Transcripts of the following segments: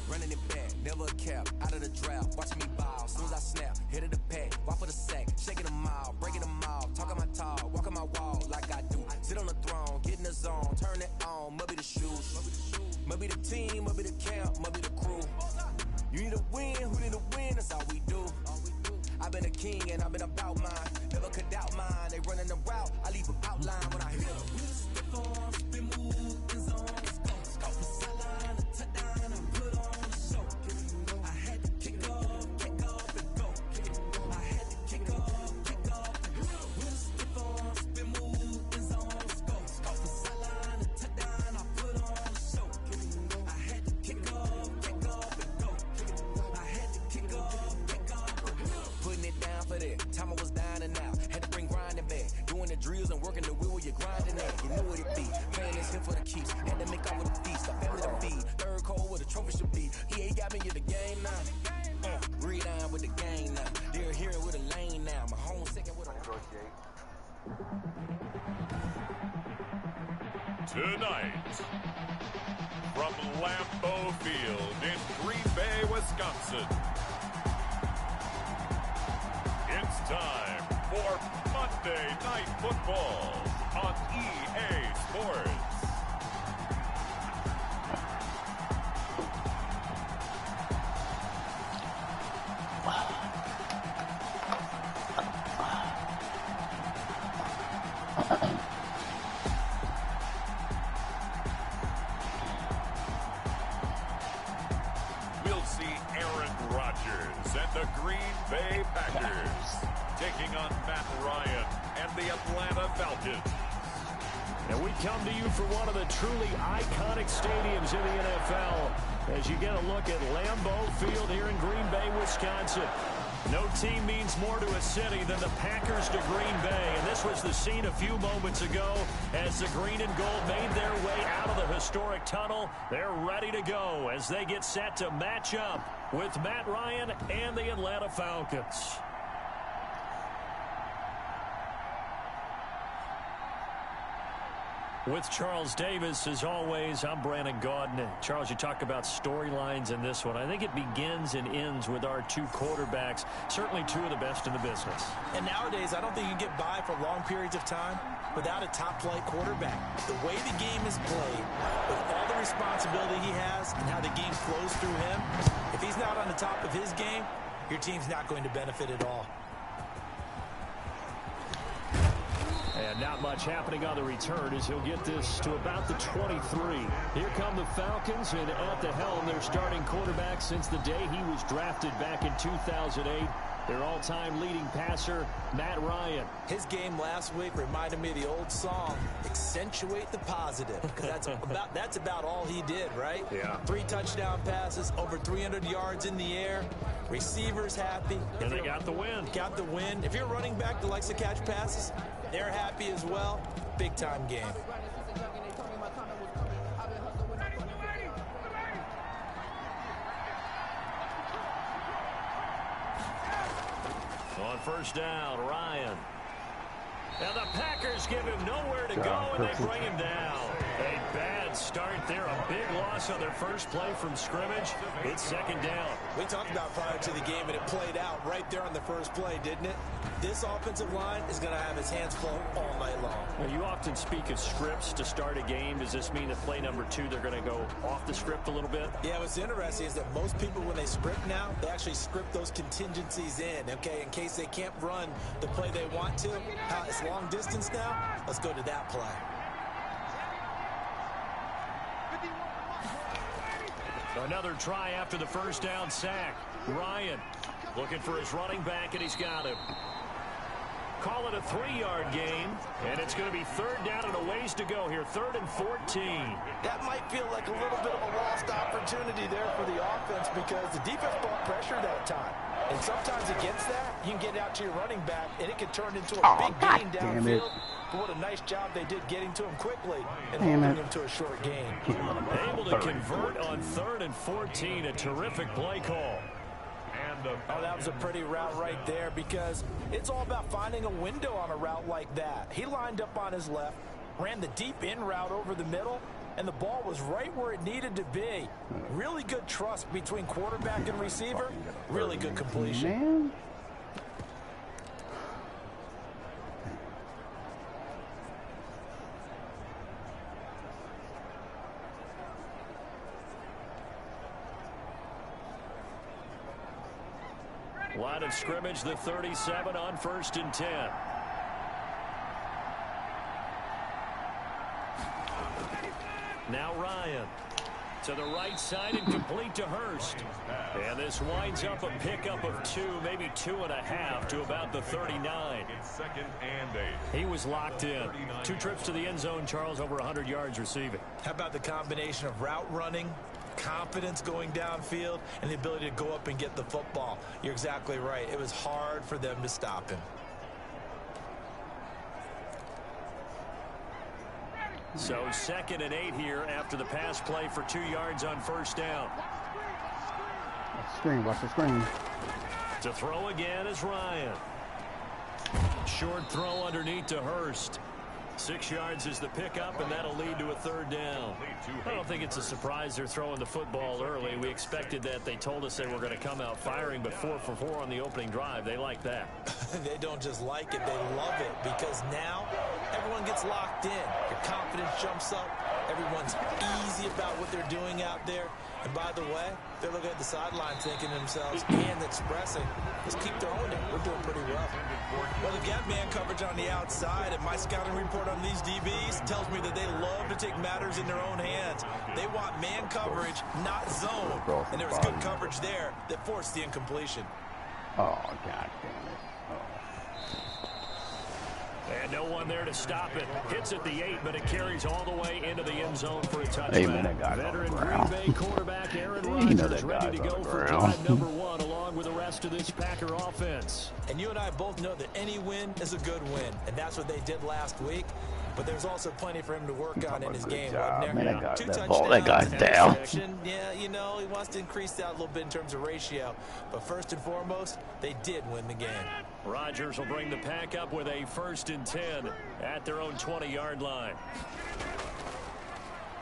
Running it back, never a cap, out of the draft. Watching me ball, soon as I snap, hit of the pack, walk for the sack, shaking them all, breaking them all, talking my talk, walking my wall like I do. Sit on the throne, get in the zone, turn it on, must be the shoes, must be the team, must be the camp, must be the crew. You need a win, who need a win, that's all we do. I've been a king and I've been about mine, never could doubt mine. They running the route, I leave them outline when I hit them. Spin move, in zone, let's go. From the sideline to touchdown and put on the show. I had to kick off and go. I had to kick off and go. Spin move, in zone, let's go. From the sideline to touchdown, I put on the show. I had to kick off and go. I had to kick off and go. Putting it down for that, time I was down and out. Had to bring grinding back, doing the drills and working the wheel where you're grinding at. You know what it be, playing this here for the keeps. Had to make out with a feast, a family to feed. Third cold where the trophy should be. EA got me in the game now. Read on with the game now. They're here with a lane now. My home second with a negotiate. Tonight, from Lambeau Field in Green Bay, Wisconsin, it's time for Monday Night Football on EA Sports. We'll see Aaron Rodgers and the Green Bay Packers taking on Matt Ryan and the Atlanta Falcons. And we come to you from one of the truly iconic stadiums in the NFL as you get a look at Lambeau Field here in Green Bay, Wisconsin. No team means more to a city than the Packers to Green Bay, and this was the scene a few moments ago as the green and gold made their way out of the historic tunnel. They're ready to go as they get set to match up with Matt Ryan and the Atlanta Falcons. With Charles Davis, as always, I'm Brandon Gaudin. Charles, you talk about storylines in this one. I think it begins and ends with our two quarterbacks, certainly two of the best in the business. And nowadays, I don't think you can get by for long periods of time without a top-flight quarterback. The way the game is played, with all the responsibility he has and how the game flows through him, if he's not on the top of his game, your team's not going to benefit at all. And not much happening on the return as he'll get this to about the 23. Here come the Falcons, and at the helm, their starting quarterback since the day he was drafted back in 2008. Their all-time leading passer, Matt Ryan. His game last week reminded me of the old song, accentuate the positive, because that's about all he did, right? Yeah. 3 touchdown passes, over 300 yards in the air, receivers happy. And they got the win. Got the win. If you're a running back that likes to catch passes, they're happy as well. Big-time game. On first down, Ryan. And the Packers give him nowhere to go, and they bring him down. A bad start there. A big loss on their first play from scrimmage. It's second down. We talked about prior to the game, and it played out right there on the first play, didn't it? This offensive line is going to have his hands full all night long. Well, you often speak of scripts to start a game. Does this mean that play number 2, they're going to go off the script a little bit? Yeah, what's interesting is that most people, when they script now, they actually script those contingencies in, okay, in case they can't run the play they want to. It's long distance now. Let's go to that play. Another try after the first down sack. Ryan looking for his running back, and he's got him. Call it a 3-yard gain, and it's going to be third down and a ways to go here, 3rd and 14. That might feel like a little bit of a lost opportunity there for the offense because the defense brought pressure that time. And sometimes against that, you can get out to your running back, and it can turn into a big gain downfield. But what a nice job they did getting to him quickly and holding him to a short gain. Able to convert on 3rd and 14, a terrific play call. Oh, that was a pretty route right there because it's all about finding a window on a route like that. He lined up on his left, ran the deep in route over the middle, and the ball was right where it needed to be. Really good trust between quarterback and receiver. Really good completion. Man. Line of scrimmage, the 37 on 1st and 10. Now Ryan to the right side and complete to Hurst. And this winds up a pickup of 2, maybe 2.5 to about the 39. It's 2nd and 8. He was locked in. 2 trips to the end zone, Charles, over 100 yards receiving. How about the combination of route running, confidence going downfield, and the ability to go up and get the football? You're exactly right. It was hard for them to stop him. So 2nd and 8 here after the pass play for 2 yards on 1st down. Watch the screen. To throw again is Ryan. Short throw underneath to Hurst. 6 yards is the pickup, and that'll lead to a 3rd down. I don't think it's a surprise they're throwing the football early. We expected that. They told us they were going to come out firing, but 4 for 4 on the opening drive. They like that. They don't just like it, they love it, because now everyone gets locked in. Your confidence jumps up. Everyone's easy about what they're doing out there. And by the way, they're looking at the sideline thinking to themselves and expressing, let's keep throwing it. We're doing pretty well. Well, they've got man coverage on the outside, and my scouting report on these DBs tells me that they love to take matters in their own hands. They want man coverage, not zone. And there was good coverage there that forced the incompletion. Oh, God damn it. And no one there to stop it. Hits at the 8, but it carries all the way into the end zone for a touchback. Hey, man, that guy's Veteran on the Green ground. Bay quarterback Aaron You know Rodgers that ready to guy's go on the for ground. drive number 1 along with the rest of this Packer offense. And you and I both know that any win is a good win, and that's what they did last week. But there's also plenty for him to work on in his game, wasn't there? Man, that 2 guy's down. interception. Yeah, you know, he wants to increase that a little bit in terms of ratio. But first and foremost, they did win the game. Rodgers will bring the Pack up with a 1st and 10 at their own 20-yard line.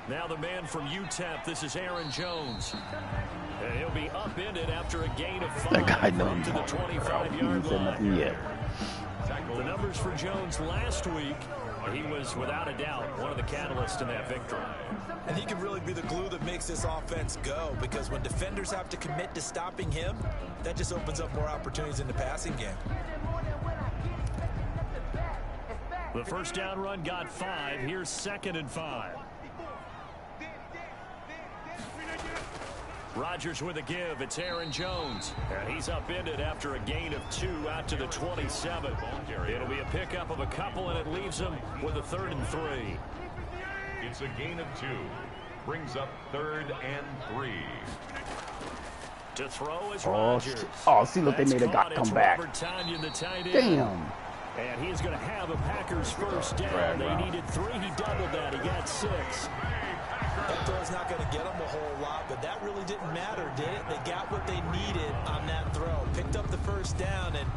Now the man from UTEP, this is Aaron Jones. And he'll be upended after a gain of 5 That guy knows up to the 25-yard line. yet. The numbers for Jones last week, he was without a doubt one of the catalysts in that victory. And he can really be the glue that makes this offense go, because when defenders have to commit to stopping him, that just opens up more opportunities in the passing game. The 1st down run got 5. Here's 2nd and 5. Rodgers with a give. It's Aaron Jones. And he's upended after a gain of 2 out to the 27. It'll be a pickup of a couple, and it leaves him with a 3rd and 3. It's a gain of 2. Brings up 3rd and 3. To throw is Oh, Rodgers. oh, see, look, they That's made a guy caught. come It's back. Robert Tonyan, the tight end. Damn. And he's going to have a Packers 1st down. They needed 3. He doubled that. He got 6. That throw's not going to get them a whole lot, but that really didn't matter, did it? They got what they needed on that throw. Picked up the 1st down, and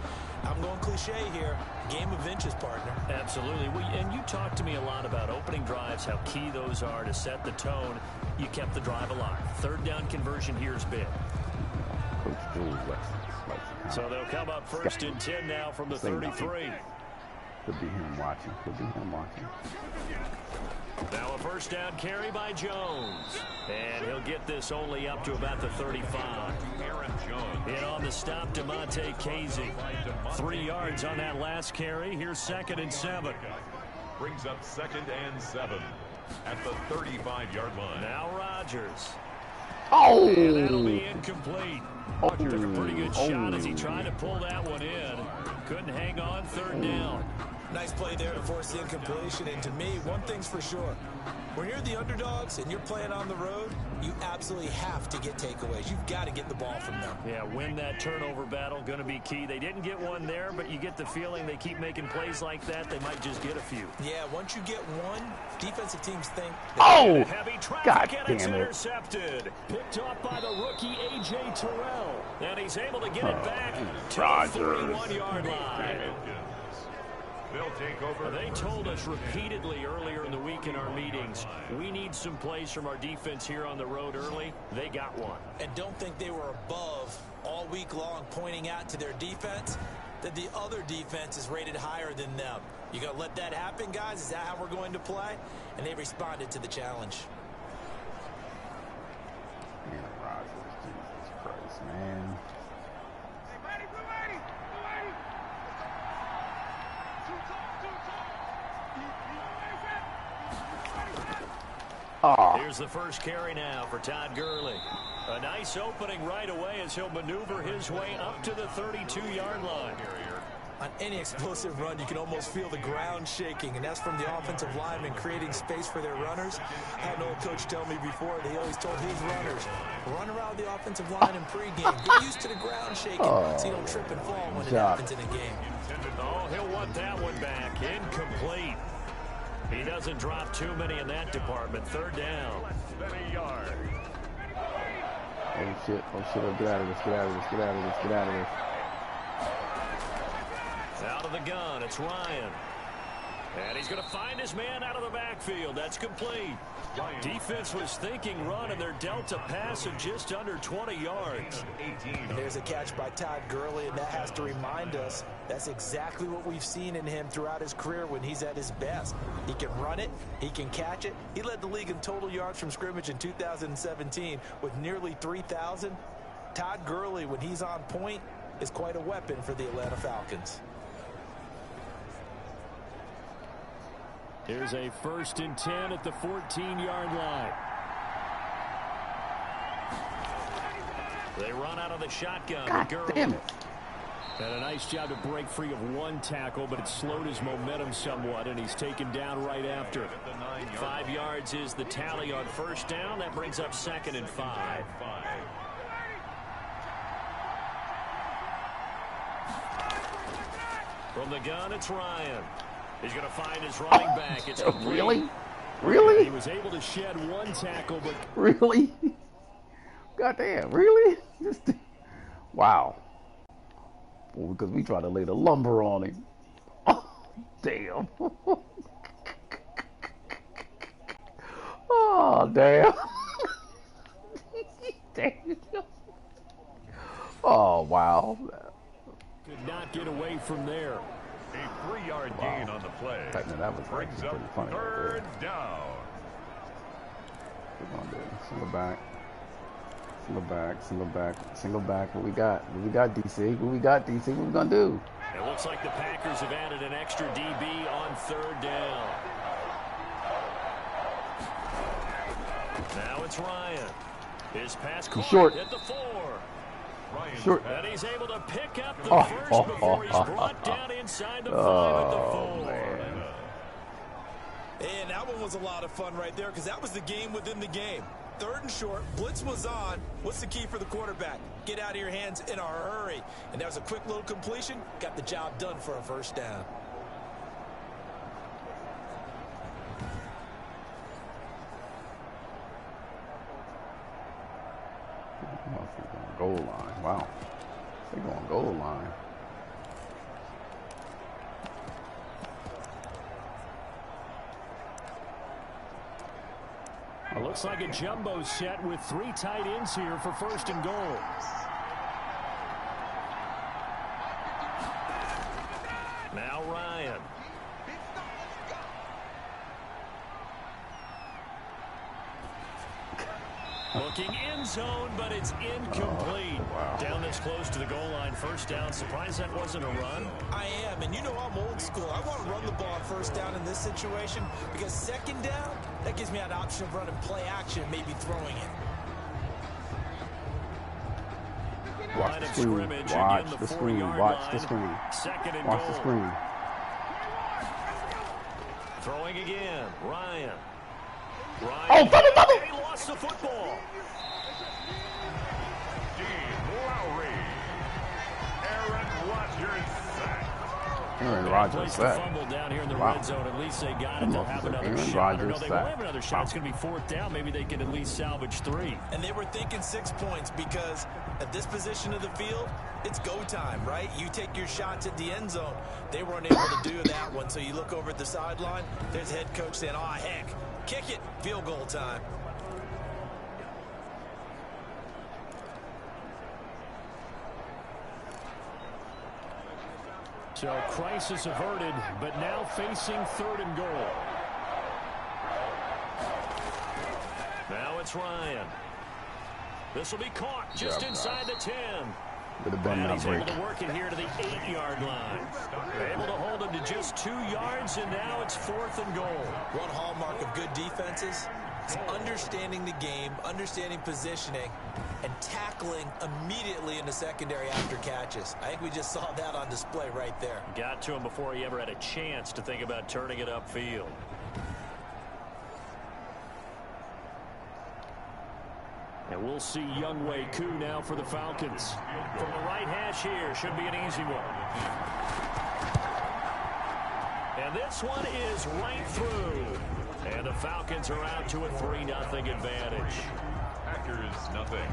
I'm going cliche here. Game of inches, partner. Absolutely. And you talked to me a lot about opening drives, how key those are to set the tone. You kept the drive alive. 3rd down conversion here is big. Coach Jules So they'll come up 1st and 10 now from the 33. Could be him watching. Now a 1st down carry by Jones. And he'll get this only up to about the 35. In on the stop, DeMonte Casey. 3 yards on that last carry. Here's 2nd and 7. Brings up 2nd and 7 at the 35-yard line. Now Rodgers. Oh! And that'll be incomplete. Took a pretty good shot as he tried to pull that one in. Couldn't hang on. 3rd down. Nice play there to force the incompletion. And to me, one thing's for sure. When you're the underdogs and you're playing on the road, you absolutely have to get takeaways. You've got to get the ball from them. Yeah, win that turnover battle, going to be key. They didn't get one there, but you get the feeling they keep making plays like that, they might just get a few. Yeah, once you get one, defensive teams think... Oh! Heavy traffic, God and damn it's it. intercepted. Picked up by the rookie A.J. Terrell. And he's able to get it back to the Rodgers. 31-yard line. They'll take over. They told us repeatedly earlier in the week in our meetings, we need some plays from our defense here on the road early. They got one. And don't think they were above all week long, pointing out to their defense that the other defense is rated higher than them. You gonna let that happen, guys? Is that how we're going to play? And they responded to the challenge. Aaron Rodgers, Jesus Christ, man. Oh. Here's the first carry now for Todd Gurley. A nice opening right away as he'll maneuver his way up to the 32-yard line. On any explosive run, you can almost feel the ground shaking, and that's from the offensive linemen creating space for their runners. I had an old coach tell me before, they always told his runners, run around the offensive line in pregame. Get used to the ground shaking so you don't trip and fall when it happens in a game. Oh, he'll want that one back. Incomplete. He doesn't drop too many in that department. Third down. 30 yards. Oh shit, oh get out of this, get out of this, get out of this, get out of this. Out of the gun, it's Ryan. And he's going to find his man out of the backfield. That's complete. Defense was thinking run, and they're dealt a pass of just under 20 yards. And there's a catch by Todd Gurley, and that has to remind us that's exactly what we've seen in him throughout his career when he's at his best. He can run it, he can catch it. He led the league in total yards from scrimmage in 2017 with nearly 3,000. Todd Gurley, when he's on point, is quite a weapon for the Atlanta Falcons. Here's a 1st and 10 at the 14-yard line. They run out of the shotgun. God damn it. And a nice job to break free of one tackle, but it slowed his momentum somewhat, and he's taken down right after. 5 yards is the tally on first down. That brings up 2nd and 5. From the gun, it's Ryan. He's going to find his running back. It's really? Really? He was able to shed one tackle, but... Really? Goddamn, really? Wow. Well, because we tried to lay the lumber on him. Oh, damn. Oh, damn. Damn. Oh, wow. Could not get away from there. A 3-yard gain on the play. That was brings up pretty funny. 3rd down. We're going to do single back. Single back, single back, single back. What we got? What we got, DC? What we got, DC? What we going to do? It looks like the Packers have added an extra DB on 3rd down. Now it's Ryan. His pass caught at the 4. Sure. And he's able to pick up the first before he's brought down inside the 5 at the 4. Man. And that one was a lot of fun right there because that was the game within the game. 3rd and short, blitz was on. What's the key for the quarterback? Get out of your hands in a hurry. And that was a quick little completion. Got the job done for a 1st down. Goal line. Wow. They're going goal line. It looks like a jumbo set with 3 tight ends here for 1st and goal. Now Ryan. Looking end zone, but it's incomplete. Wow. Down this close to the goal line, 1st down. Surprised that wasn't a run. I am, and you know I'm old school. I want to run the ball on 1st down in this situation because 2nd down, that gives me an option of running play action, maybe throwing it. Watch the screen. Watch the screen. Watch the screen. 2nd and Watch goal. the screen. Throwing again, Ryan. Oh, double! He lost the football. Dean Lowry. Aaron Rodgers sacked. Aaron Rodgers Placed the sack. fumble down here in the Wow. red zone. At least they got it. They'll Almost have like another Aaron shot. Or no, Rodgers they sack. will have another shot. Wow. It's going to be fourth down. Maybe they can at least salvage 3. And they were thinking 6 points because at this position of the field, it's go time, right? You take your shots at the end zone. They weren't able to do that one. So you look over at the sideline, there's head coach saying, oh, heck, kick it, field goal time. So crisis averted, but now facing 3rd and goal. Now it's Ryan. This will be caught just inside the 10. Would have been And that he's break. able to work it here to the 8-yard line. Able to hold him to just 2 yards, and now it's 4th and goal. One hallmark of good defenses is understanding the game, understanding positioning, and tackling immediately in the secondary after catches. I think we just saw that on display right there. Got to him before he ever had a chance to think about turning it upfield. And we'll see Younghoe Koo now for the Falcons. From the right hash here, should be an easy one. And this one is right through. And the Falcons are out to a 3-0 advantage. Packers, nothing.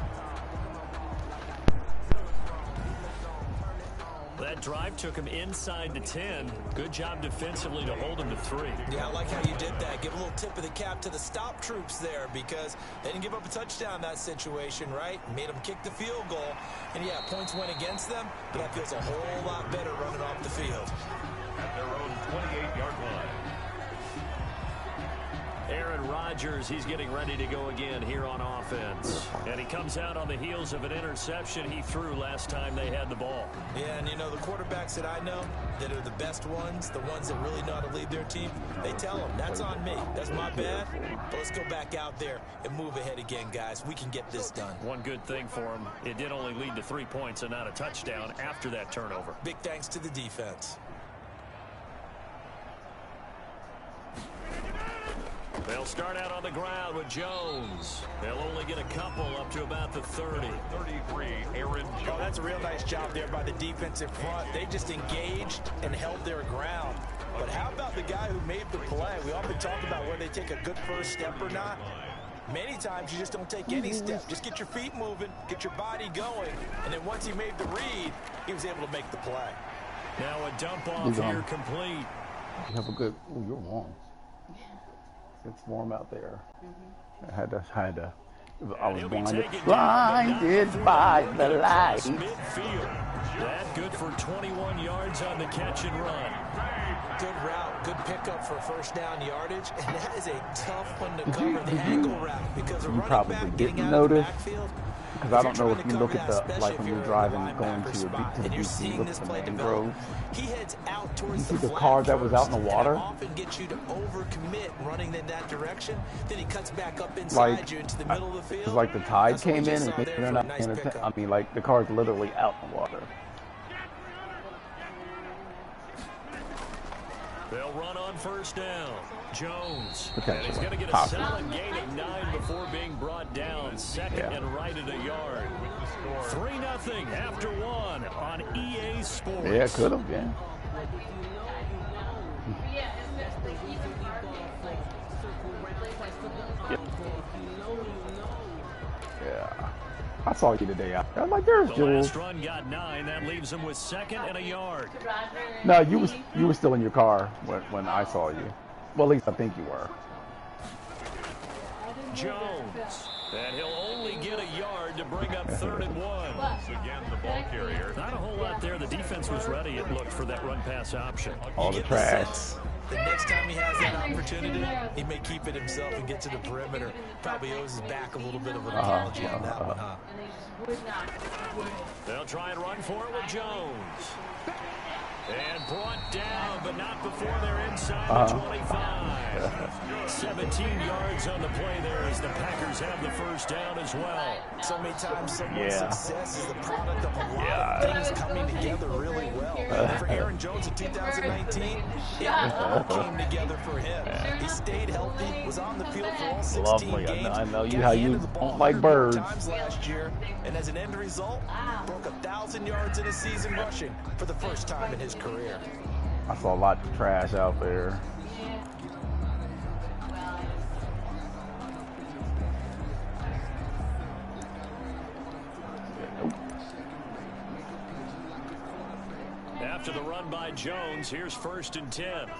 That drive took him inside the 10. Good job defensively to hold him to 3. Yeah, I like how you did that. Give a little tip of the cap to the stop troops there because they didn't give up a touchdown in that situation, right? Made them kick the field goal. And, yeah, points went against them, but that feels a whole lot better running off the field. At their own 28-yard line. Aaron Rodgers, he's getting ready to go again here on offense. And he comes out on the heels of an interception he threw last time they had the ball. Yeah, and you know, the quarterbacks that I know that are the best ones, the ones that really know how to lead their team, they tell them, that's on me. That's my bad. But let's go back out there and move ahead again, guys. We can get this done. One good thing for him, it did only lead to 3 points and not a touchdown after that turnover. Big thanks to the defense. They'll start out on the ground with Jones. They'll only get a couple up to about the 30. 33, Aaron Jones. Oh, that's a real nice job there by the defensive front. They just engaged and held their ground. But how about the guy who made the play? We often talk about whether they take a good first step or not. Many times you just don't take any step. Just get your feet moving, get your body going, and then once he made the read, he was able to make the play. Now a dump off here complete. You have a good. Oh, you're warm. It's warm out there. I was blinded by the light. Midfield. That good for 21 yards on the catch and run. Good route, good pickup for first down yardage, and that is a tough one to cover, the angle route, because a running back getting out of the backfield. Because I don't know if you look at the, like when you're driving going to the DC, look at the main road. He heads out towards You see the car that was out in the water? Often gets you to overcommit running in that direction. Then he cuts back up inside you into the middle of the field. It's like the tide came in and they're not paying attention. I mean, like the car's literally out in the water. They'll run on first down. Jones. Potentially. And he's going to get a solid gain of 9 before being brought down. Second and right at a yard. 3-0 after 1 on EA Sports. Yeah, it could have been. Yeah. I saw you today out there. I'm like, there's The Jules. last run got 9. That leaves him with 2nd and a yard. No, you were still in your car when I saw you. Well, at least I think you were. Jones. And he'll only get a yard to bring up 3rd and 1. Again, the ball carrier. Not a whole lot there. The defense was ready, it looked, for that run-pass option. All the trash. The next time he has that opportunity, he may keep it himself and get to the perimeter. Probably owes his back a little bit of an apology on that one, huh? They'll try and run for it with Jones. And brought down, but not before they're inside the 25. 17 yards on the play there as the Packers have the first down as well. So many times someone's success is the product of a lot of things coming together really well. For Aaron Jones in 2019, it all came together for him. He stayed healthy, was on the field for all 16 games. I know you how you don't like birds. Times last year, and as an end result, broke 1,000 yards in a season rushing for the first time in his career. I saw a lot of trash out there. After the run by Jones, here's 1st and 10.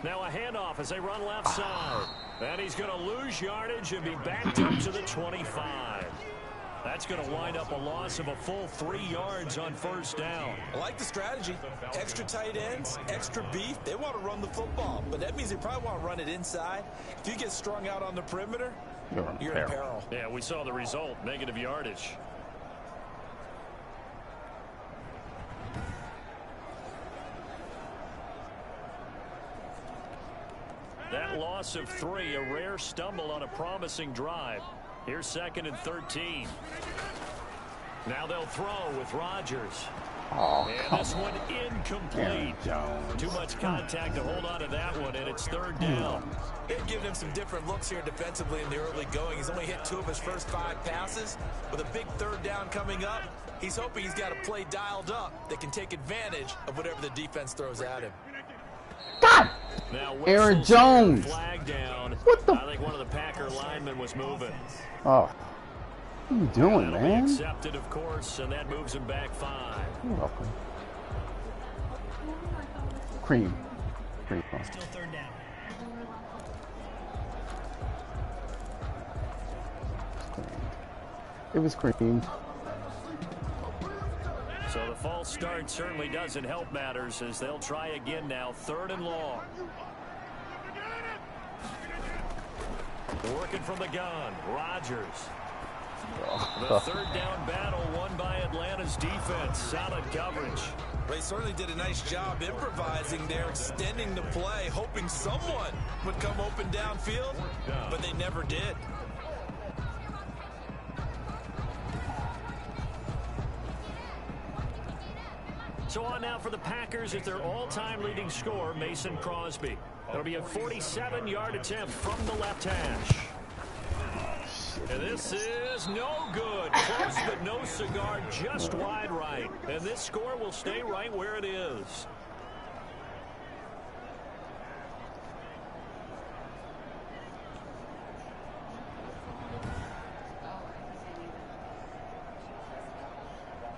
Now a handoff as they run left side. And he's going to lose yardage and be backed up to the 25. That's going to wind up a loss of a full 3 yards on 1st down. I like the strategy. Extra tight ends, extra beef. They want to run the football, but that means they probably want to run it inside. If you get strung out on the perimeter, you're in peril. Yeah, we saw the result, negative yardage. That loss of 3, a rare stumble on a promising drive. Here's 2nd and 13. Now they'll throw with Rodgers. Oh, and this one incomplete. Too much contact to hold on to that one, and it's 3rd down. They've given him some different looks here defensively in the early going. He's only hit 2 of his first 5 passes. With a big 3rd down coming up, he's hoping he's got a play dialed up that can take advantage of whatever the defense throws at him. God! Now, Aaron Jones. Flag down. What the? I think one of the Packer linemen was moving. Oh, what are you doing, That'll man? be accepted, of course, and that moves him back 5. You're welcome. Cream. Still 3rd down. It was creamed. So the false start certainly doesn't help matters as they'll try again now. 3rd and long. Working from the gun, Rodgers. The 3rd down battle won by Atlanta's defense. Solid coverage. They certainly did a nice job improvising there, extending the play, hoping someone would come open downfield, but they never did. So on now for the Packers is their all-time leading scorer, Mason Crosby. It'll be a 47-yard attempt from the left hash. And this is no good. Close but no cigar, just wide right. And this score will stay right where it is.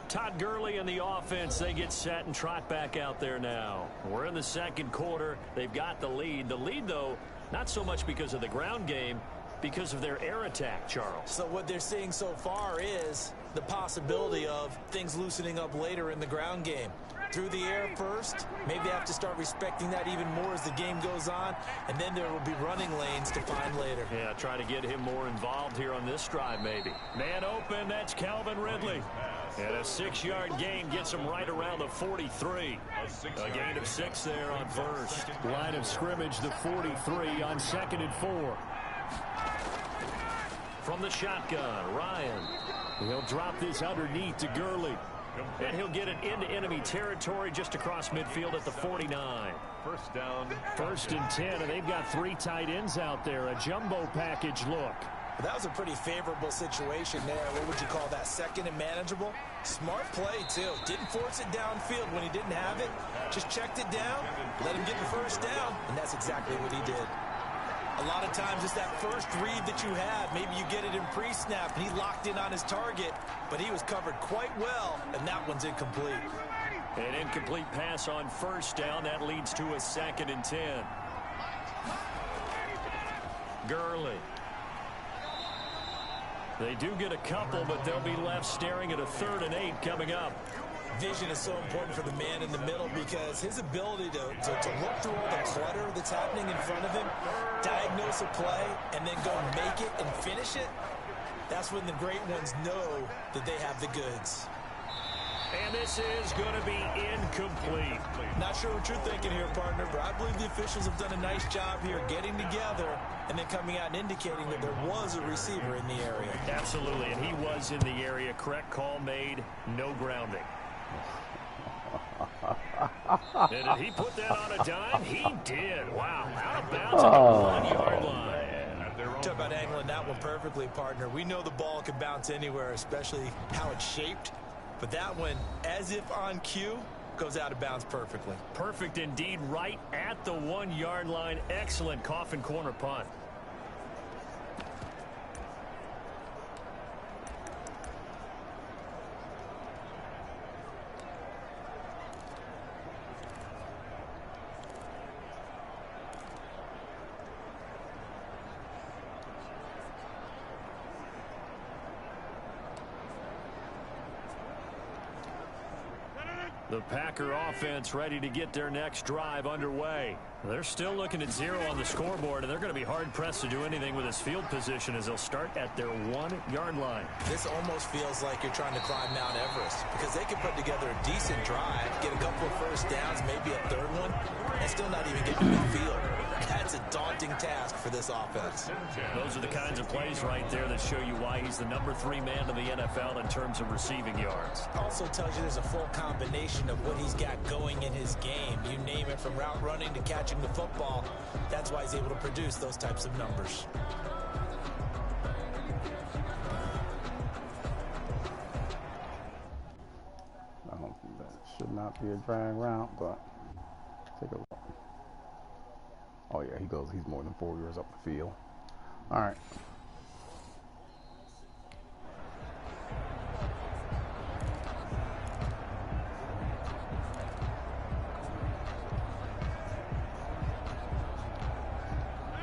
Todd Gurley and the offense, they get set and trot back out there now. We're in the 2nd quarter. They've got the lead. The lead, though, not so much because of the ground game, because of their air attack, Charles. So what they're seeing so far is the possibility of things loosening up later in the ground game. Through the air first, maybe they have to start respecting that even more as the game goes on, and then there will be running lanes to find later. Yeah, try to get him more involved here on this drive, maybe. Man open, that's Calvin Ridley. And a 6-yard gain gets him right around the 43. A gain of 6 there on 1st. Line of scrimmage, the 43 on 2nd and 4. From the shotgun, Ryan. He'll drop this underneath to Gurley. And he'll get it into enemy territory just across midfield at the 49. 1st down. 1st and 10, and they've got 3 tight ends out there. A jumbo package look. That was a pretty favorable situation there. What would you call that? 2nd and manageable? Smart play, too. Didn't force it downfield when he didn't have it. Just checked it down, let him get the 1st down, and that's exactly what he did. A lot of times it's that first read that you have. Maybe you get it in pre-snap, and he locked in on his target, but he was covered quite well, and that one's incomplete. An incomplete pass on 1st down. That leads to a 2nd and 10. Gurley. They do get a couple, but they'll be left staring at a 3rd and 8 coming up. Vision is so important for the man in the middle because his ability to look through all the clutter that's happening in front of him, diagnose a play, and then go make it and finish it, that's when the great ones know that they have the goods. And this is going to be incomplete. Not sure what you're thinking here, partner, but I believe the officials have done a nice job here getting together and then coming out and indicating that there was a receiver in the area. Absolutely, and he was in the area. Correct call made, no grounding. And did he put that on a dime? He did. Wow, out of bounds at the 1-yard line. Talk about angling that one perfectly, partner. We know the ball can bounce anywhere, especially how it's shaped. But that one, as if on cue, goes out of bounds perfectly. Perfect indeed, right at the 1-yard line. Excellent coffin corner punt. The Packer offense ready to get their next drive underway. They're still looking at 0 on the scoreboard, and they're going to be hard-pressed to do anything with this field position as they'll start at their 1-yard line. This almost feels like you're trying to climb Mount Everest because they can put together a decent drive, get a couple of first downs, maybe a third one, and still not even get to midfield. That's a daunting task for this offense. Those are the kinds of plays right there that show you why he's the number 3 man in the NFL in terms of receiving yards. Also tells you there's a full combination of what he's got going in his game. You name it, from route running to catching the football. That's why he's able to produce those types of numbers. I don't think that should not be a drag route, but take a look. Oh yeah, he's more than 4 yards up the field. All right.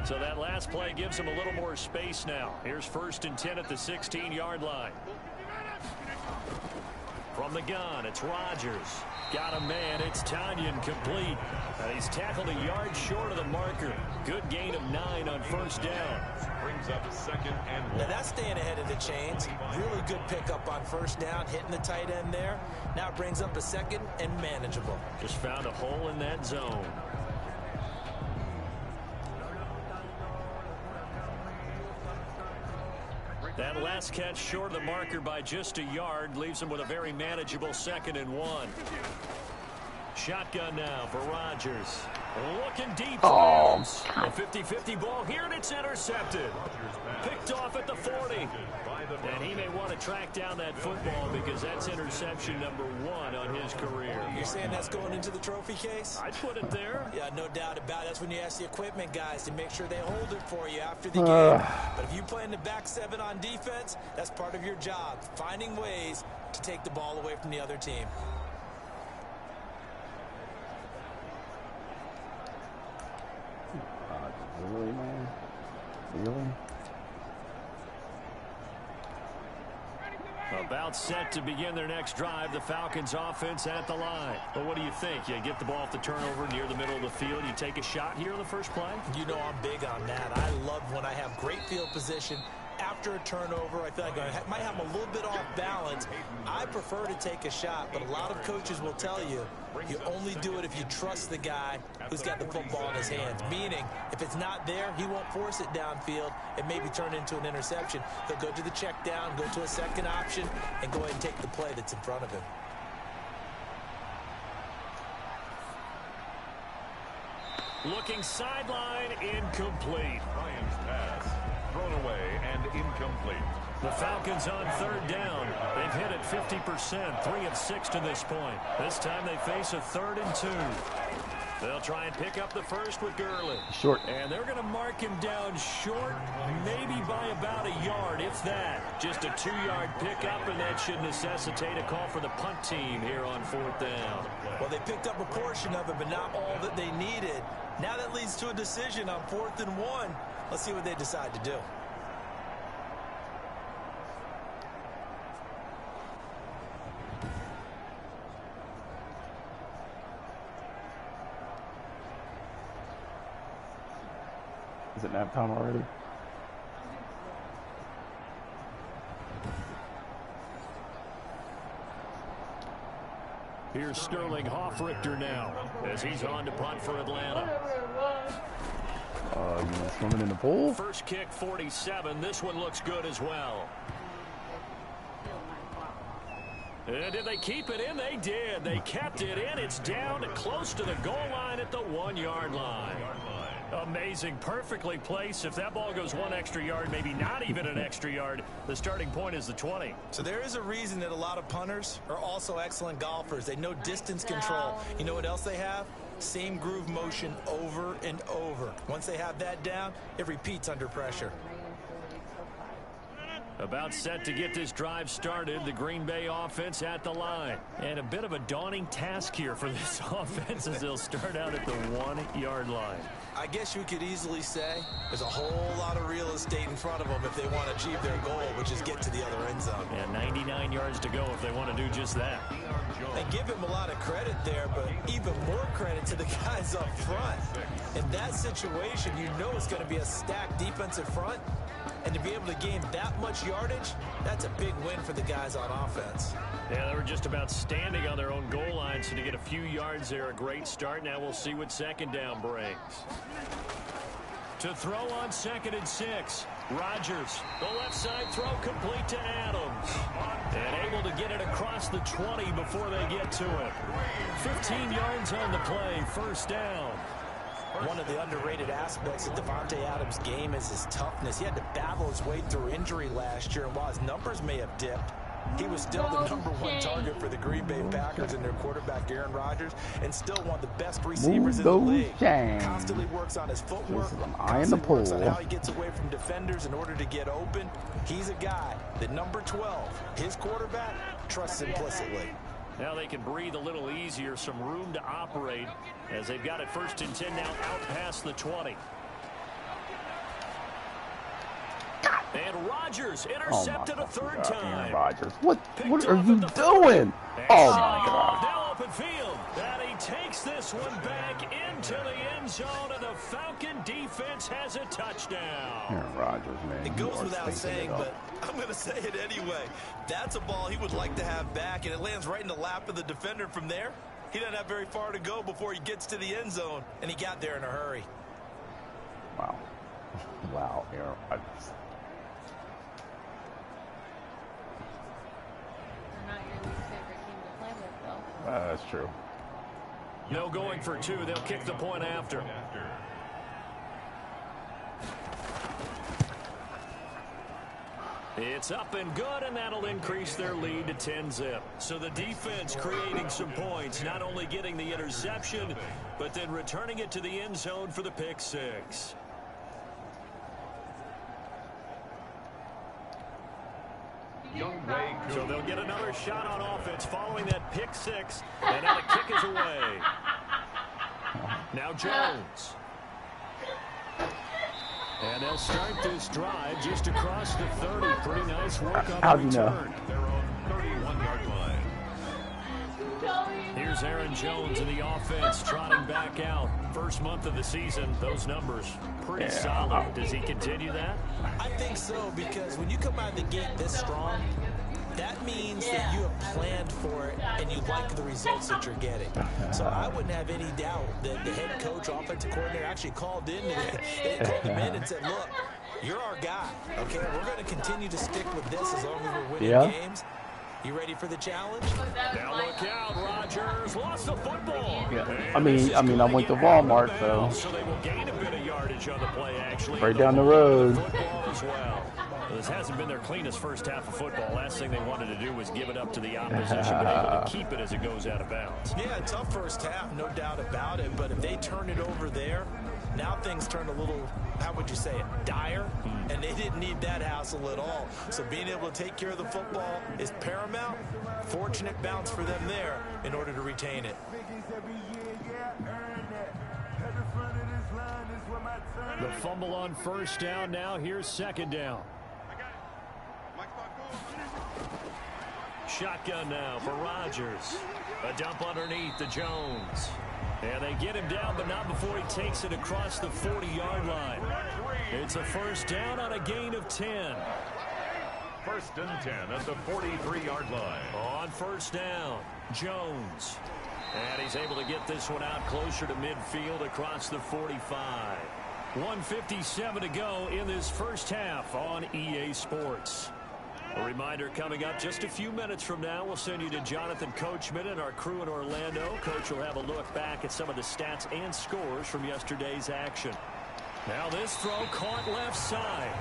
So that last play gives him a little more space now. Here's 1st and 10 at the 16-yard line. From the gun, it's Rodgers. Got a man, it's Tanyan complete. He's tackled a yard short of the marker. Good gain of 9 on 1st down. Brings up 2nd and 1. Now that's staying ahead of the chains. Really good pickup on 1st down, hitting the tight end there. Now it brings up a 2nd and manageable. Just found a hole in that zone. That last catch short of the marker by just a yard leaves him with a very manageable 2nd and 1. Shotgun now for Rodgers. Looking deep. Oh. A 50-50 ball here, and it's intercepted. Picked off at the 40. And he may want to track down that football because that's interception number 1 on his career. You're saying that's going into the trophy case? I'd put it there. Yeah, no doubt about it. That's when you ask the equipment guys to make sure they hold it for you after the game. But if you play in the back 7 on defense, that's part of your job, finding ways to take the ball away from the other team. Really, man? Really? About set to begin their next drive. The Falcons offense at the line. But what do you think? You get the ball off the turnover near the middle of the field. You take a shot here on the first play? You know I'm big on that. I love when I have great field position after a turnover. I feel like I might have a little bit off balance. I prefer to take a shot, but a lot of coaches will tell you you only do it if you trust the guy who's got the football in his hands. Meaning, if it's not there, he won't force it downfield and maybe turn into an interception. He'll go to the check down, go to a second option, and go ahead and take the play that's in front of him. Looking sideline, incomplete. Ryan's pass thrown away and incomplete. The Falcons on 3rd down. They've hit it 50%, 3 of 6 to this point. This time they face a 3rd and 2. They'll try and pick up the first with Gurley. Short. And they're going to mark him down short, maybe by about a yard, if that. Just a 2-yard pickup, and that should necessitate a call for the punt team here on 4th down. Well, they picked up a portion of it, but not all that they needed. Now that leads to a decision on 4th and 1. Let's see what they decide to do. Is it nap time already? Here's Sterling Hoffrichter now as he's on to punt for Atlanta. You swimming in the pool? First kick, 47. This one looks good as well. Did they keep it in? They did. They kept it in. It's down close to the goal line at the 1-yard line. Amazing. Perfectly placed. If that ball goes 1 extra yard, maybe not even an extra yard, the starting point is the 20. So there is a reason that a lot of punters are also excellent golfers. They know distance control. You know what else they have? Same groove motion over and over. Once they have that down, it repeats under pressure. About set to get this drive started, the Green Bay offense at the line. And a bit of a daunting task here for this offense as they'll start out at the 1-yard line. I guess you could easily say there's a whole lot of real estate in front of them if they want to achieve their goal, which is get to the other end zone. And 99 yards to go if they want to do just that. They give him a lot of credit there, but even more credit to the guys up front. In that situation, you know it's going to be a stacked defensive front. And to be able to gain that much yardage, that's a big win for the guys on offense. Yeah, they were just about standing on their own goal line, so to get a few yards there, a great start. Now we'll see what second down brings. To throw on 2nd and 6, Rodgers. The left side throw complete to Adams. And able to get it across the 20 before they get to it. 15 yards on the play, first down. One of the underrated aspects of Davante Adams' game is his toughness. He had to battle his way through injury last year, and while his numbers may have dipped, he was still the #1 target for the Green Bay Packers and their quarterback, Aaron Rodgers, and still one of the best receivers in the league. Constantly works on his footwork, constantly works on how he gets away from defenders in order to get open. He's a guy that number 12, his quarterback, trusts implicitly. Now they can breathe a little easier, some room to operate as they've got it 1st and 10 now out past the 20. And Rodgers intercepted a third time. Rodgers, what are you doing? Oh my God. Now open field. And he takes this one back into the end zone, and the Falcon defense has a touchdown. Aaron Rodgers, man. It goes without saying, but I'm going to say it anyway. That's a ball he would like to have back, and it lands right in the lap of the defender. From there, he doesn't have very far to go before he gets to the end zone, and he got there in a hurry. Wow. Wow, Aaron Rodgers. That's true. No going for 2. They'll kick the point after. It's up and good, and that'll increase their lead to 10-zip. So the defense creating some points, not only getting the interception, but then returning it to the end zone for the pick 6. So they'll get another shot on offense following that pick 6, and now the kick is away. Now Jones. And they'll start this drive just across the 30. Pretty nice work on the return. Their own 31-yard line. Here's Aaron Jones in the offense trotting back out. First month of the season, those numbers pretty solid. Does he continue that? I think so, because when you come out of the gate this strong, that means that you have planned for it and you like the results that you're getting. So I wouldn't have any doubt that the head coach, offensive coordinator actually called him in and said, look, you're our guy, okay? We're going to continue to stick with this as long as we're winning games. You ready for the challenge? Now look out, Rodgers lost the football. Yeah. I mean, I went to Walmart, so they will gain a bit of yardage on the play, actually. Right down the road. Football as well. This hasn't been their cleanest first half of football. Last thing they wanted to do was give it up to the opposition, but able to keep it as it goes out of bounds. Yeah, tough first half, no doubt about it. But if they turn it over there, now things turn a little, how would you say it, dire? And they didn't need that hassle at all. So being able to take care of the football is paramount. Fortunate bounce for them there in order to retain it. The fumble on first down. Now here's second down. Shotgun now for Rodgers. A dump underneath to Jones. And they get him down, but not before he takes it across the 40-yard line. It's a first down on a gain of 10. 1st and 10 at the 43-yard line. On first down, Jones. And he's able to get this one out closer to midfield across the 45. 1:57 to go in this first half on EA Sports. A reminder coming up just a few minutes from now, we'll send you to Jonathan Coachman and our crew in Orlando. Coach will have a look back at some of the stats and scores from yesterday's action. Now this throw caught left side.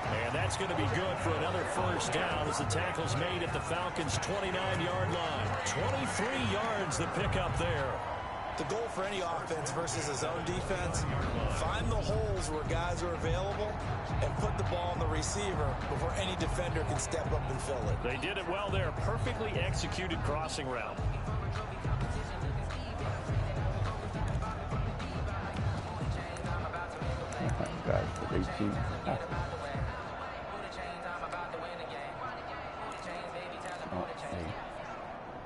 And that's going to be good for another first down as the tackle's made at the Falcons' 29-yard line. 23 yards the pickup there. The goal for any offense versus a zone defense, find the holes where guys are available and put the ball on the receiver before any defender can step up and fill it. They did it well there. Perfectly executed crossing route. Guys, for 18.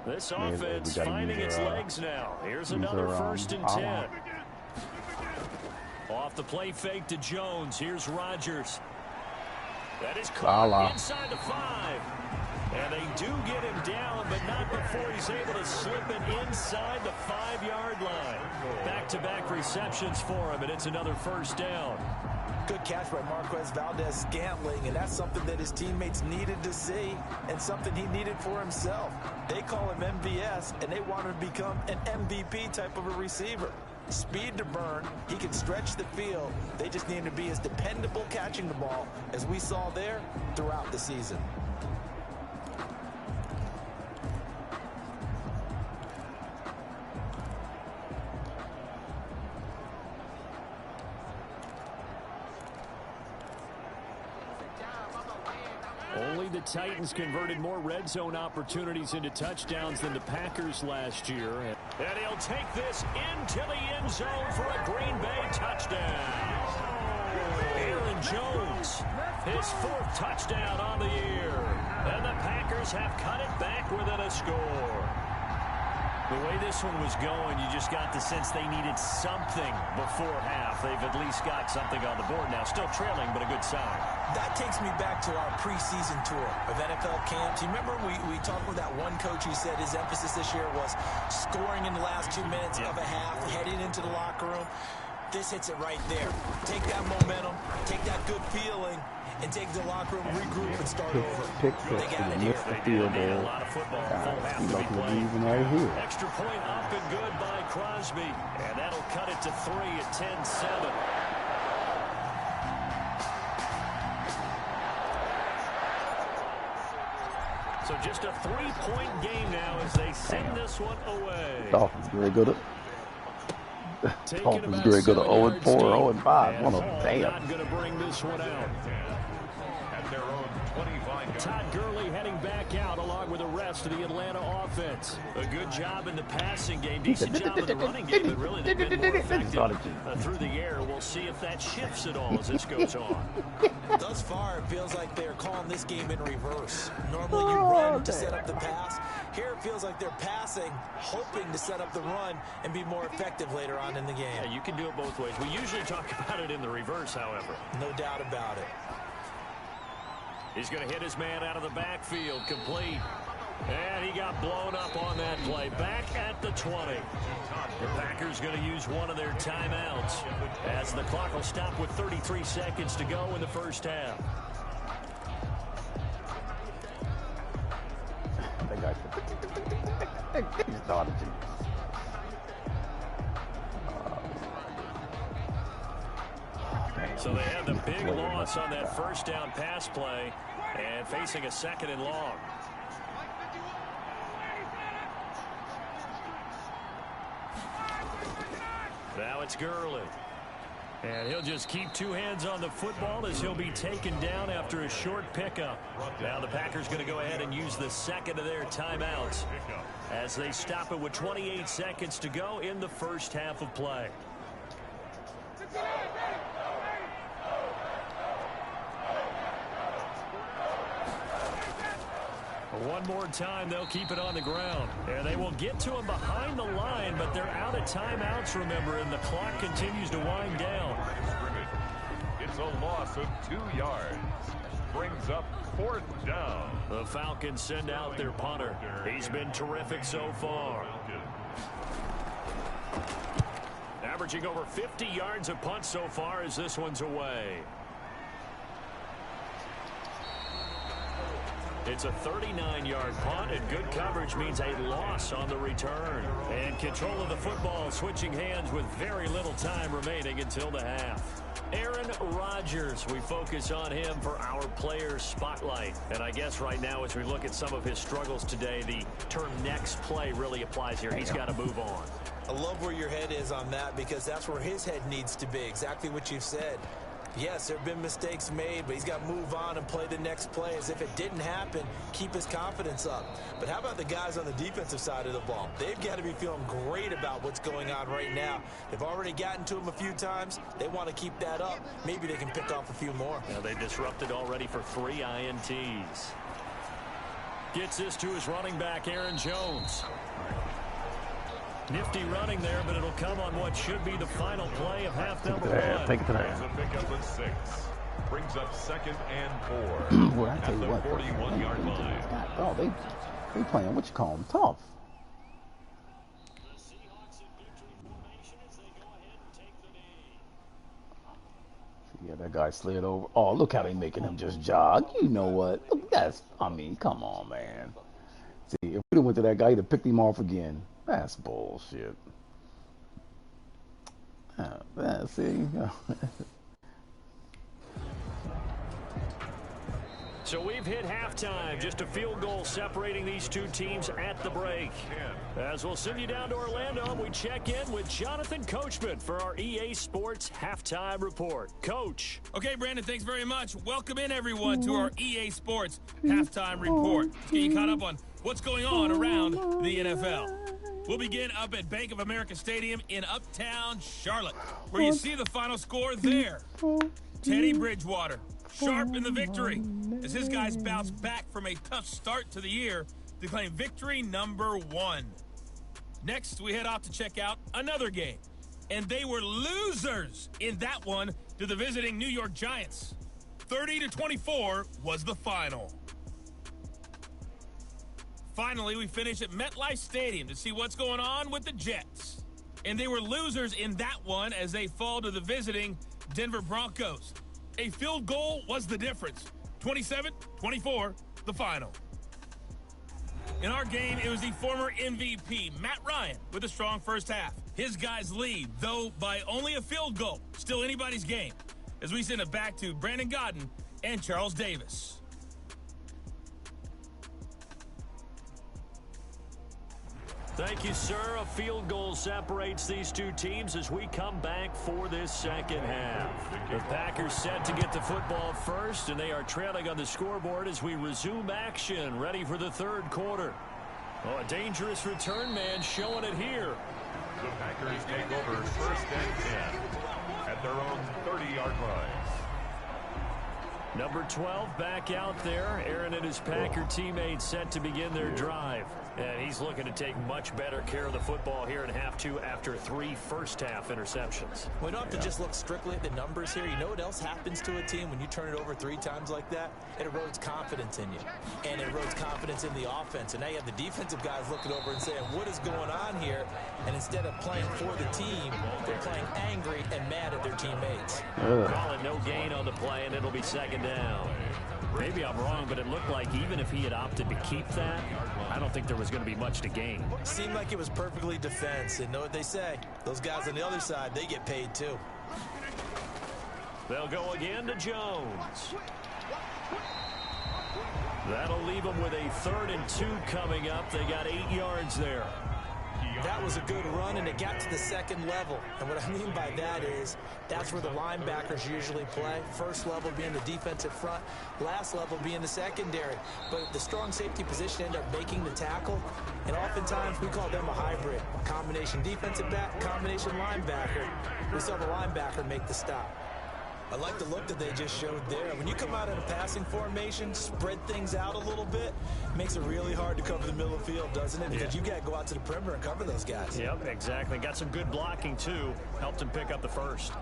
This offense finding its legs now. Here's another 1st and 10. Off the play fake to Jones. Here's Rodgers. That is caught inside the 5. And they do get him down, but not before he's able to slip it inside the 5-yard line. Back-to-back receptions for him, and it's another first down. Good catch by Marquez Valdes-Scantling, and that's something that his teammates needed to see and something he needed for himself. They call him MVS, and they want him to become an MVP type of a receiver. Speed to burn. He can stretch the field. They just need him to be as dependable catching the ball as we saw there throughout the season. Only the Titans converted more red zone opportunities into touchdowns than the Packers last year. And he'll take this into the end zone for a Green Bay touchdown. Aaron Jones, his 4th touchdown on the year. And the Packers have cut it back within a score. The way this one was going, you just got the sense they needed something before half. They've at least got something on the board now. Still trailing, but a good sign. That takes me back to our preseason tour of NFL camps. You remember we talked with that one coach who said his emphasis this year was scoring in the last 2 minutes of a half, heading into the locker room. This hits it right there. Take that momentum, take that good feeling, and take the locker room, regroup, and start over. Pick six in the midst of the field there. A lot of football, full half to be played. Right here. Extra point up and good by Crosby. And that'll cut it to 3 at 10-7. So just a 3-point game now as they send this one away. Dolphins very good at Dolphins very good at 0-4, 0-5. One of them. Damn. Not going to bring this one out. At their own 25. Todd Gurley heading back out along with the rest of the Atlanta offense. A good job in the passing game, decent job in the running game, but really they've been more effective through the air. We'll see if that shifts at all as this goes on. Thus far, it feels like they're calling this game in reverse. Normally you run to set up the pass. Here it feels like they're passing, hoping to set up the run and be more effective later on in the game. Yeah, you can do it both ways. We usually talk about it in the reverse, however. No doubt about it. He's going to hit his man out of the backfield, complete. And he got blown up on that play. Back at the 20. The Packers going to use one of their timeouts as the clock will stop with 33 seconds to go in the first half. So they had the big loss on that first down pass play and facing a 2nd and long. Now it's Gurley. And he'll just keep 2 hands on the football as he'll be taken down after a short pickup. Now the Packers going to go ahead and use the 2nd of their timeouts as they stop it with 28 seconds to go in the first half of play. One more time, they'll keep it on the ground. And they will get to him behind the line, but they're out of timeouts, remember, and the clock continues to wind down. It's a loss of 2 yards. Brings up 4th down. The Falcons send out their punter. He's been terrific so far. Averaging over 50 yards a punt so far as this one's away. It's a 39-yard punt, and good coverage means a loss on the return. And control of the football switching hands with very little time remaining until the half. Aaron Rodgers, we focus on him for our players spotlight. And I guess right now as we look at some of his struggles today, the term next play really applies here. He's got to move on. I love where your head is on that because that's where his head needs to be, exactly what you've said. Yes, there have been mistakes made, but he's got to move on and play the next play as if it didn't happen, keep his confidence up. But how about the guys on the defensive side of the ball? They've got to be feeling great about what's going on right now. They've already gotten to him a few times. They want to keep that up. Maybe they can pick off a few more. Now they disrupted already for 3 INTs. Gets this to his running back, Aaron Jones. Nifty running there, but it'll come on what should be the final play of half number 1. Take it to There's a pickup of 6. Brings up 2nd and 4. Well, I tell you what, 41-yard line. Oh, they playing what you call them tough. Yeah, that guy slid over. Oh, look how they making him just jog. You know what? Look, I mean, come on, man. See, if we went to that guy, he'd have picked him off again. That's bullshit. See? So we've hit halftime. Just a field goal separating these two teams at the break. As we'll send you down to Orlando, we check in with Jonathan Coachman for our EA Sports Halftime Report. Coach. Okay, Brandon, thanks very much. Welcome in, everyone, to our EA Sports Halftime Report. Let's get you caught up on what's going on around the NFL. We'll begin up at Bank of America Stadium in Uptown Charlotte, where you see the final score there. Teddy Bridgewater, sharp in the victory, as his guys bounce back from a tough start to the year to claim victory number 1. Next, we head off to check out another game, and they were losers in that one to the visiting New York Giants. 30-24 was the final. Finally, we finish at MetLife Stadium to see what's going on with the Jets. And they were losers in that one as they fall to the visiting Denver Broncos. A field goal was the difference. 27-24, the final. In our game, it was the former MVP, Matt Ryan, with a strong first half. His guys lead, though by only a field goal. Still anybody's game, as we send it back to Brandon Godden and Charles Davis. Thank you, sir. A field goal separates these two teams as we come back for this second half. The Packers set to get the football first, and they are trailing on the scoreboard as we resume action, ready for the third quarter. Oh, a dangerous return man showing it here. The Packers take over 1st and 10 at their own 30-yard line. Number 12 back out there. Aaron and his Packer teammates set to begin their drive. And he's looking to take much better care of the football here in half 2 after 3 first-half interceptions. We don't have to just look strictly at the numbers here. You know what else happens to a team when you turn it over 3 times like that? It erodes confidence in you. And it erodes confidence in the offense. And now you have the defensive guys looking over and saying, what is going on here? And instead of playing for the team, they're playing angry and mad at their teammates. Calling no gain on the play, and it'll be second down. Maybe I'm wrong, but it looked like even if he had opted to keep that, I don't think there was going to be much to gain. Seemed like it was perfectly defense. And know what they say? Those guys on the other side, they get paid too. They'll go again to Jones. That'll leave them with a 3rd and 2 coming up. They got 8 yards there. That was a good run, and it got to the second level. And what I mean by that is that's where the linebackers usually play. First level being the defensive front, last level being the secondary. But the strong safety position ended up making the tackle, and oftentimes we call them a hybrid. Combination defensive back, combination linebacker. We saw the linebacker make the stop. I like the look that they just showed there. When you come out in a passing formation, spread things out a little bit, makes it really hard to cover the middle of the field, doesn't it? Because you got to go out to the perimeter and cover those guys. Yep, exactly. Got some good blocking, too. Helped him pick up the first.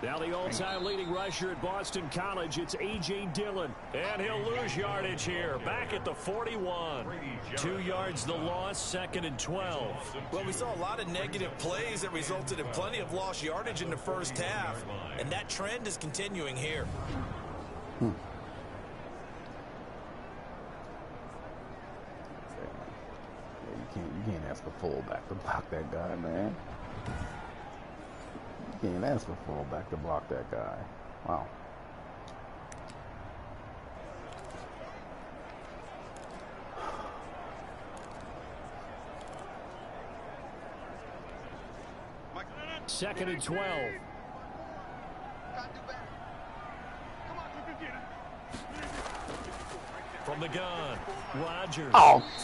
Now the all-time leading rusher at Boston College, it's A.J. Dillon. And he'll lose yardage here, back at the 41. 2 yards the loss, 2nd and 12. Well, we saw a lot of negative plays that resulted in plenty of lost yardage in the first half, and that trend is continuing here. You can't ask a fullback to block that guy, man. You can't ask a fullback to block that guy. Wow. Second and 12. From the gun, Rodgers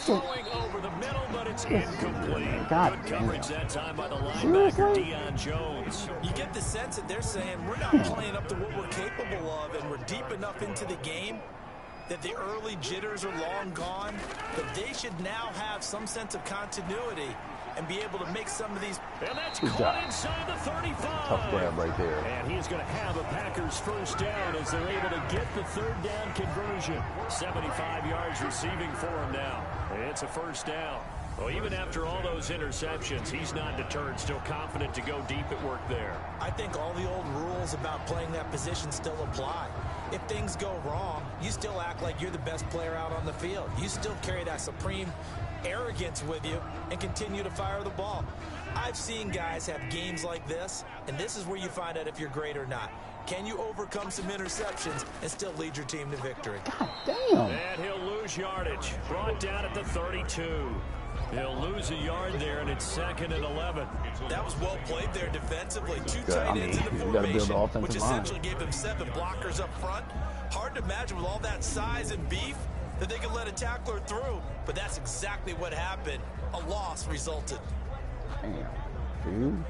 throwing over the middle, but it's incomplete. Good coverage that time by the linebacker, Deion Jones. You get the sense that they're saying we're not playing up to what we're capable of, and we're deep enough into the game that the early jitters are long gone, that they should now have some sense of continuity and be able to make some of these. And that's caught inside the 35. Tough grab right there. And he's going to have a Packers first down as they're able to get the third down conversion. 75 yards receiving for him now. It's a first down. Well, even after all those interceptions, he's not deterred, still confident to go deep at work there. I think all the old rules about playing that position still apply. If things go wrong, you still act like you're the best player out on the field. You still carry that supreme arrogance with you and continue to fire the ball. I've seen guys have games like this, and this is where you find out if you're great or not. Can you overcome some interceptions and still lead your team to victory? God damn. And he'll lose yardage. Brought down at the 32. He'll lose a yard there, and it's 2nd and 11. That was well played there defensively. 2 tight ends in the formation, which essentially gave him 7 blockers up front. Hard to imagine with all that size and beef that they could let a tackler through, but that's exactly what happened. A loss resulted. Damn, dude.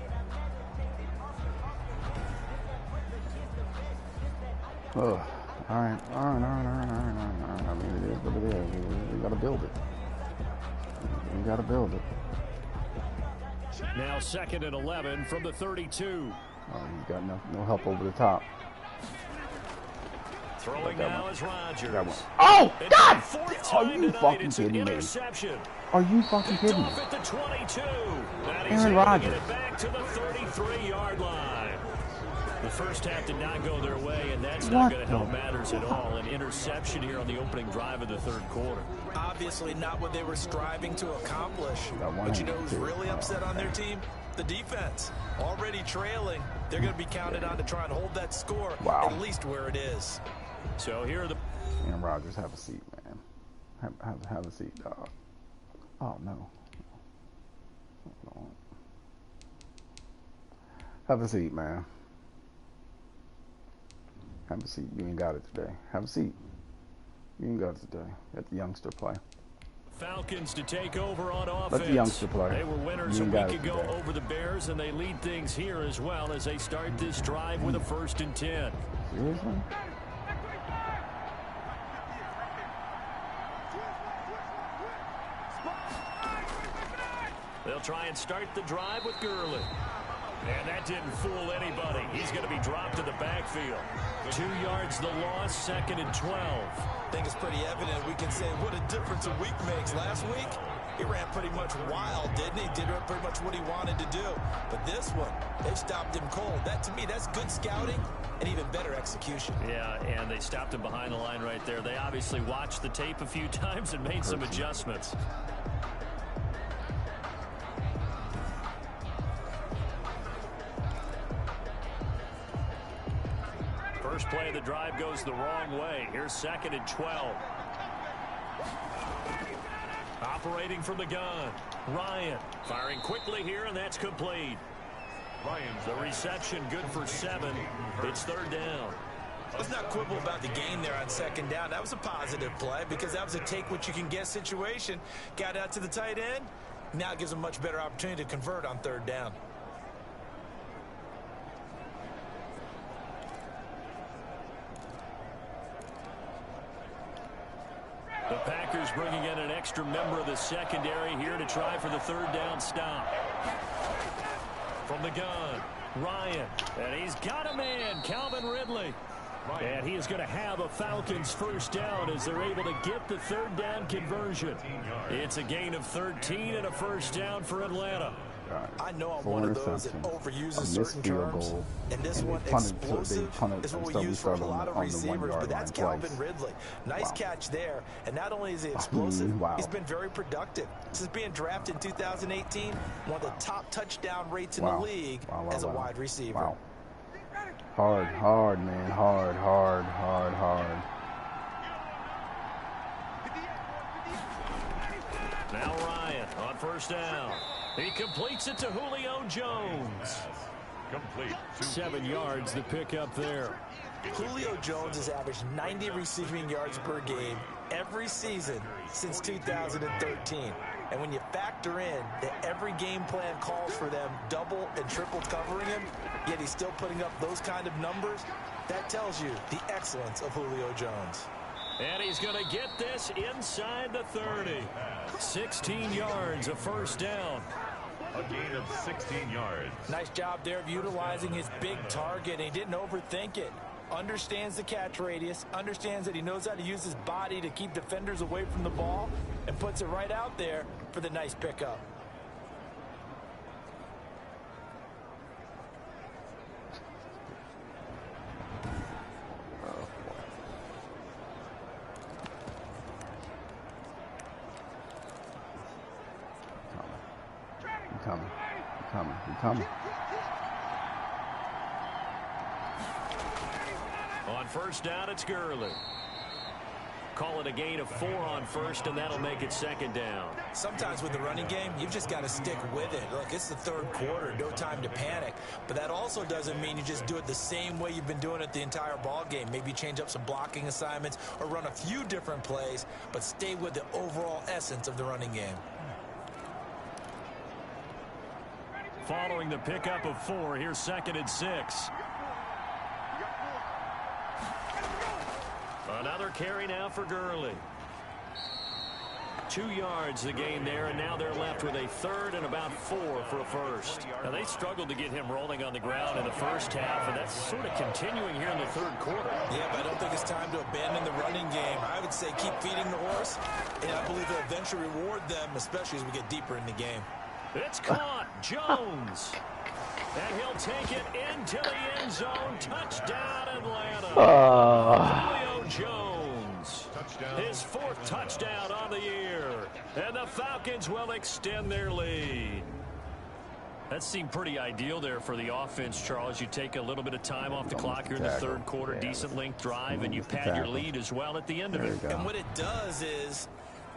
Oh, all right. I mean, it is what it is. We got to build it. We got to build it. Now 2nd and 11 from the 32. Oh, he's got no help over the top. Throwing now is Rodgers. Oh, God! Are you fucking kidding me? Are you fucking kidding me? Off at the 22. Aaron Rodgers. Get it back to the 33-yard line. The first half did not go their way, and that's not going to help matters at all. An interception here on the opening drive of the third quarter. Obviously not what they were striving to accomplish. But you know who's really upset on their team? The defense. Already trailing. They're going to be counted on to try and hold that score at least where it is. So here are the... Aaron Rodgers, have a seat, man. Have a seat, dog. Oh, no. Have a seat, man. Have a seat. You ain't got it today. Have a seat. You ain't got it today. Let the youngster play. Falcons to take over on offense. Let the youngster play. They were winners a week ago over the Bears, and they lead things here as well as they start this drive with a 1st and 10. Seriously? They'll try and start the drive with Gurley. And that didn't fool anybody. He's going to be dropped in the backfield. 2 yards the loss, 2nd and 12. I think it's pretty evident. We can say what a difference a week makes. Last week, he ran pretty much wild, didn't he? Did pretty much what he wanted to do. But this one, they stopped him cold. That, to me, that's good scouting and even better execution. Yeah, and they stopped him behind the line right there. They obviously watched the tape a few times and made some adjustments. First play of the drive goes the wrong way. Here's 2nd and 12. Operating from the gun. Ryan firing quickly here, and that's complete. The reception good for 7. It's 3rd down. Let's not quibble about the gain there on 2nd down. That was a positive play because that was a take-what-you-can-get situation. Got out to the tight end. Now it gives them a much better opportunity to convert on 3rd down. The Packers bringing in an extra member of the secondary here to try for the 3rd down stop. From the gun, Ryan, and he's got a man, Calvin Ridley. And he is going to have a Falcons first down as they're able to get the third down conversion. It's a gain of 13 and a first down for Atlanta. I know I'm one of those that overuses certain terms, and this one, explosive, is what we use for a lot of receivers, but that's Calvin Ridley. Nice catch there, and not only is he explosive, he's been very productive. Since being drafted in 2018, one of the top touchdown rates in the league as a wide receiver. Hard, man. Hard. Now Ryan on first down. He completes it to Julio Jones. Complete. 7 yards the pick up there. Julio Jones has averaged 90 receiving yards per game every season since 2013. And when you factor in that every game plan calls for them double and triple covering him, yet he's still putting up those kind of numbers, that tells you the excellence of Julio Jones. And he's going to get this inside the 30. 16 yards, a first down. A gain of 16 yards. Nice job there of utilizing his big target. He didn't overthink it. Understands the catch radius, understands that he knows how to use his body to keep defenders away from the ball, and puts it right out there for the nice pickup. Coming. On first down, it's Gurley. Call it a gain of 4 on first, and that'll make it second down. Sometimes with the running game, you've just got to stick with it. Look, it's the third quarter, no time to panic. But that also doesn't mean you just do it the same way you've been doing it the entire ball game. Maybe change up some blocking assignments or run a few different plays, but stay with the overall essence of the running game. Following the pickup of 4, here's 2nd and 6. Another carry now for Gurley. 2 yards the gain there, and now they're left with a 3rd and about 4 for a first. Now, they struggled to get him rolling on the ground in the first half, and that's sort of continuing here in the third quarter. Yeah, but I don't think it's time to abandon the running game. I would say keep feeding the horse, and I believe it'll eventually reward them, especially as we get deeper in the game. It's caught. Jones. And he'll take it into the end zone. Touchdown, Atlanta. Julio Jones. His 4th touchdown on the year. And the Falcons will extend their lead. That seemed pretty ideal there for the offense, Charles. You take a little bit of time off the clock here in the third quarter. Decent length drive, and you pad your lead as well at the end of it. And what it does is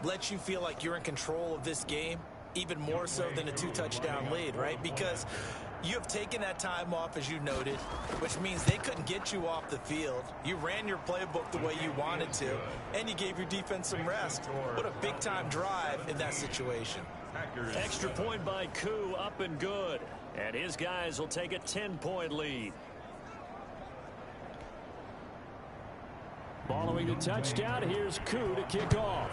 let you feel like you're in control of this game, even more so than a 2-touchdown lead, right? Because you have taken that time off, as you noted, which means they couldn't get you off the field. You ran your playbook the way you wanted to, and you gave your defense some rest. What a big-time drive in that situation. Extra point by Koo, up and good. And his guys will take a 10-point lead. Following the touchdown, here's Koo to kick off.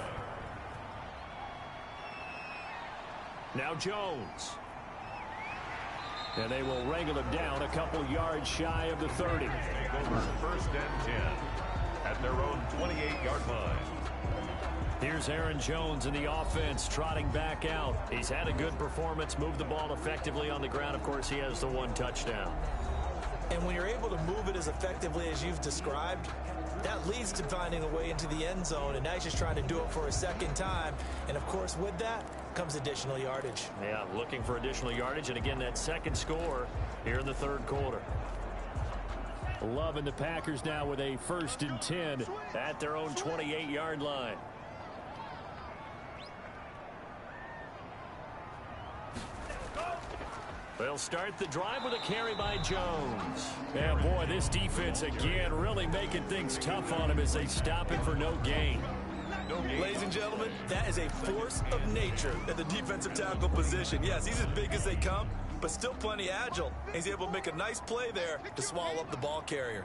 Now Jones. And they will wrangle him down a couple yards shy of the 30. First and 10 at their own 28-yard line. Here's Aaron Jones in the offense trotting back out. He's had a good performance, moved the ball effectively on the ground. Of course, he has the 1 touchdown. And when you're able to move it as effectively as you've described, that leads to finding a way into the end zone, and now he's just trying to do it for a second time. And, of course, with that comes additional yardage. Yeah, looking for additional yardage, and again, that second score here in the third quarter. Loving the Packers now with a 1st and 10 at their own 28-yard line. They'll start the drive with a carry by Jones. And boy, this defense again really making things tough on him as they stop him for no gain. Ladies and gentlemen, that is a force of nature at the defensive tackle position. Yes, he's as big as they come, but still plenty agile. He's able to make a nice play there to swallow up the ball carrier.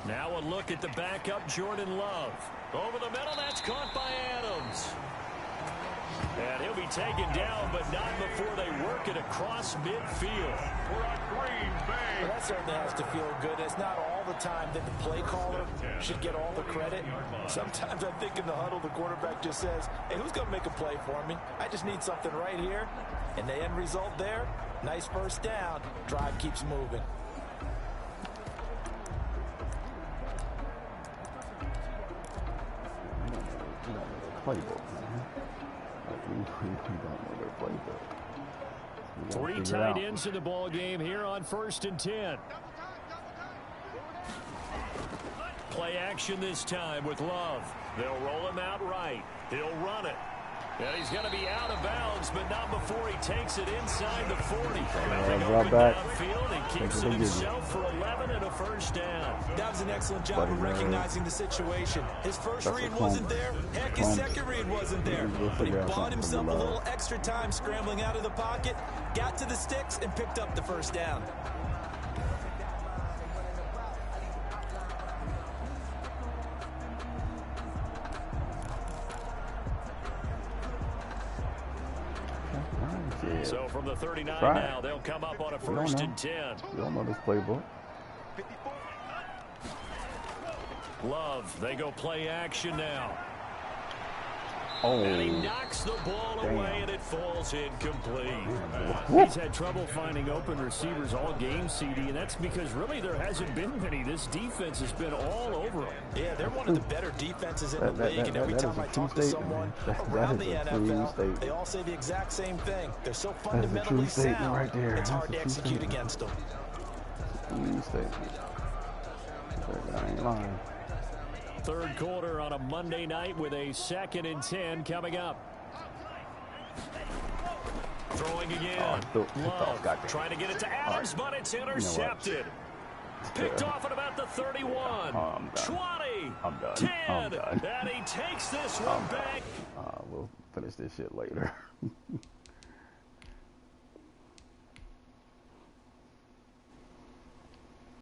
Now a look at the backup, Jordan Love. Over the middle, that's caught by Adams. And he'll be taken down, but not before they work it across midfield. For a Green Bay. Well, that certainly has to feel good. It's not all the time that the play caller should get all the credit. Sometimes I think in the huddle, the quarterback just says, hey, who's going to make a play for me? I just need something right here. And the end result there, nice first down. Drive keeps moving. Playbook, man. We don't know their playbook. Three tight ends in the ball game here on 1st and 10. Play action this time with Love. They'll roll him out right. He'll run it. And he's going to be out of bounds, but not before he takes it inside the 40. Drop back. Downfield and keeps it himself for 11 and a first down. That was an excellent job of recognizing the situation. His first read wasn't there. Heck, his second read wasn't there. But he bought himself a little extra time scrambling out of the pocket, got to the sticks, and picked up the first down. So from the 39 now, they'll come up on a 1st and 10. You don't know this playbook. Love, they go play action now. Oh. And he knocks the ball away, and it falls incomplete. He's had trouble finding open receivers all game, CD, and that's because really there hasn't been many. This defense has been all over them. Yeah, they're one of the better defenses in the league, and every time I talk to someone around the NFL, they all say the exact same thing. They're so fundamentally sound, right there. it's hard to execute against them. I ain't lying. Third quarter on a Monday night with a 2nd and 10 coming up. Throwing again. Love trying to get it to Adams, but it's intercepted. Picked off at about the 31. 20. 10. And he takes this one back. We'll finish this shit later.